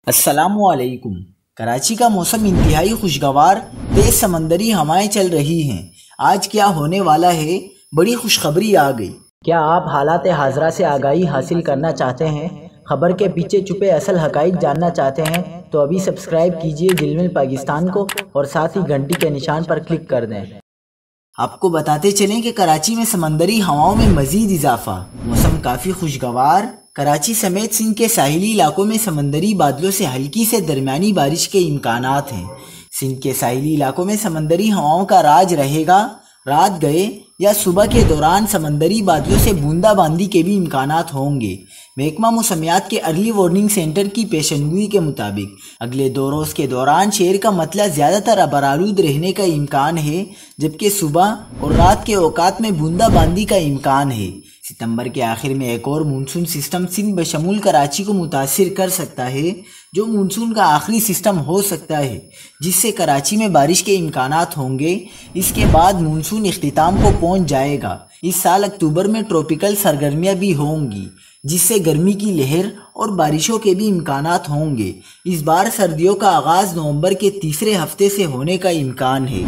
السلام علیکم۔ کراچی کا موسم انتہائی خوشگوار، تیز سمندری ہوائیں چل رہی ہیں۔ آج کیا ہونے والا ہے؟ بڑی خوشخبری آ گئی۔ کیا آپ حالات حاضرہ سے آگاہی حاصل کرنا چاہتے ہیں؟ خبر کے پیچھے چھپے اصل حقائق جاننا چاہتے ہیں تو ابھی سبسکرائب کیجئے جل پاکستان کو اور ساتھ ہی گھنٹی کے نشان پر کلک کر دیں۔ آپ کو بتاتے چلیں کہ کراچی میں سمندری ہواؤں میں مزید اضافہ، موسم کافی خوشگوار۔ کراچی سمیت سندھ کے ساحلی علاقوں میں سمندری بادلوں سے ہلکی سے درمیانی بارش کے امکانات ہیں۔ سندھ کے ساحلی علاقوں میں سمندری ہواؤں کا راج رہے گا۔ رات گئے یا صبح کے دوران سمندری بادلوں سے بوندا باندی کے بھی امکانات ہوں گے۔ محکمہ موسمیات کے ارلی وارننگ سینٹر کی پیشنگوئی کے مطابق اگلے 2 روز کے دوران شہر کا مطلع زیادہ تر ابرآلود رہنے کا امکان ہے، جبکہ صبح اور رات کے اوقات میں بوندا باندی کا امکان ہے۔ ستمبر کے آخر میں ایک اور مونسون سسٹم سندھ بشمول کراچی کو متاثر کر سکتا ہے، جو مونسون کا آخری سسٹم ہو سکتا ہے، جس سے کراچی میں بارش کے امکانات ہوں گے۔ اس کے بعد مونسون اختتام کو پہنچ جائے گا۔ اس سال اکتوبر میں ٹراپیکل سرگرمیاں بھی ہوں گی، جس سے گرمی کی لہر اور بارشوں کے بھی امکانات ہوں گے۔ اس بار سردیوں کا آغاز نومبر کے تیسرے ہفتے سے ہونے کا امکان ہے۔